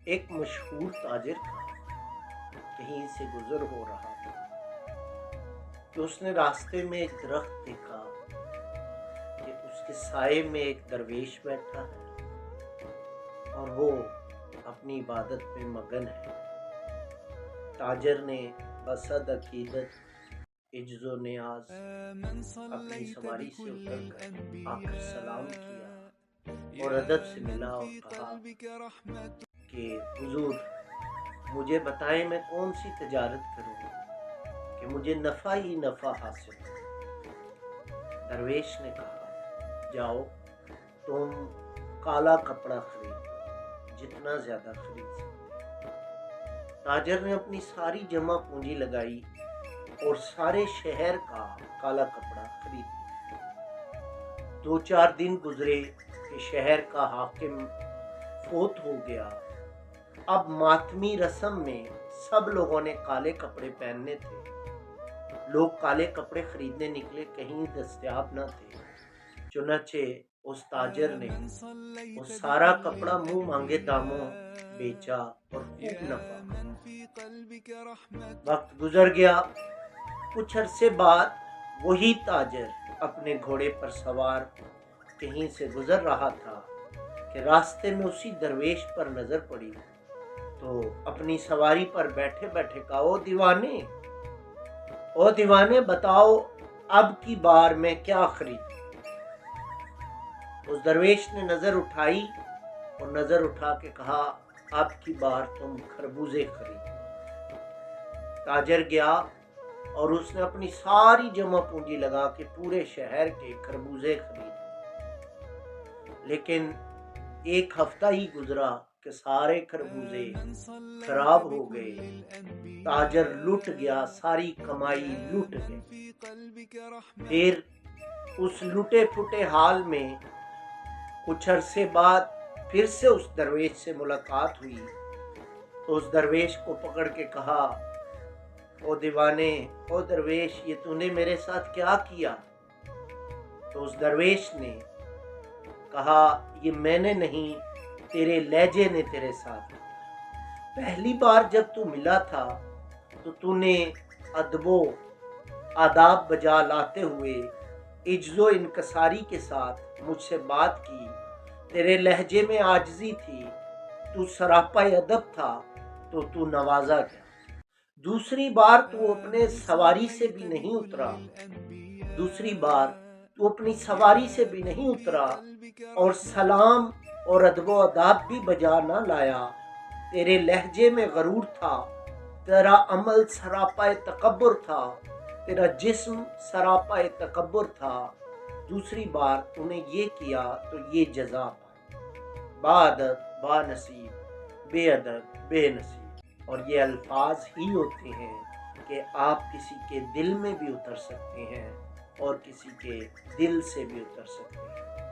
ایک مشہور تاجر تھا، کہیں سے گزر ہو رہا تھا کہ اس نے راستے میں ایک درخت دیکھا کہ اس کے سائے میں ایک درویش بیٹھا ہے اور وہ اپنی عبادت میں مگن ہے۔ تاجر نے بصد عقیدت عجز و نیاز اپنی سواری سے اتر کر آ کر سلام کیا اور ادب سے ملا اور کہا کہ حضور مجھے بتائیں میں کون سی تجارت کروں کہ مجھے نفع ہی نفع حاصل ہو۔ درویش نے کہا جاؤ تم کالا کپڑا خرید لو، جتنا زیادہ خرید سکتے۔ تاجر نے اپنی ساری جمع پونجی لگائی اور سارے شہر کا کالا کپڑا خرید لیا۔ 2-4 دن گزرے کہ شہر کا حاکم فوت ہو گیا۔ اب ماتمی رسم میں سب لوگوں نے کالے کپڑے پہننے تھے۔ لوگ کالے کپڑے خریدنے نکلے، کہیں دستیاب نہ تھے۔ چنانچہ اس تاجر نے وہ سارا کپڑا منہ مانگے داموں بیچا اور خوب نفع کمایا۔ وقت گزر گیا، کچھ عرصے بعد وہی تاجر اپنے گھوڑے پر سوار کہیں سے گزر رہا تھا کہ راستے میں اسی درویش پر نظر پڑی تو اپنی سواری پر بیٹھے بیٹھے کہا او دیوانے بتاؤ اب کی بار میں کیا خریدوں۔ اس درویش نے نظر اٹھائی اور نظر اٹھا کے کہا اب کی بار تم خربوزے خریدو۔ تاجر گیا اور اس نے اپنی ساری جمع پونجی لگا کے پورے شہر کے خربوزے خرید لیے، لیکن ایک ہفتہ ہی گزرا کہ سارے خربوزے خراب ہو گئے۔ تاجر لٹ گیا، ساری کمائی لٹ گئی۔ پھر اس لٹے پھٹے حال میں کچھ عرصے بعد پھر سے اس درویش سے ملاقات ہوئی تو اس درویش کو پکڑ کے کہا او دیوانے، او درویش یہ تو نے میرے ساتھ کیا کیا؟ تو اس درویش نے کہا یہ میں نے نہیں، تیرے لہجے نے تیرے ساتھ کیا۔ پہلی بار جب تو ملا تھا تو نے ادب و آداب بجا لاتے ہوئے عجز و انکساری کے ساتھ مجھ سے بات کی، تیرے لہجے میں عاجزی تھی، تو سراپا ادب تھا تو نوازا گیا۔ دوسری بار تو اپنے سواری سے بھی نہیں اترا اور سلام اور ادب و آداب بھی بجا نہ لایا۔ تیرے لہجے میں غرور تھا، تیرا عمل سراپا تکبر تھا، تیرا جسم سراپا تکبر تھا۔ دوسری بار تو نے یہ کیا تو یہ جزا پائی، با ادب با نصیب، بے ادب بے نصیب۔ اور یہ الفاظ ہی ہوتے ہیں کہ آپ کسی کے دل میں بھی اتر سکتے ہیں اور کسی کے دل سے بھی اتر سکتے ہیں۔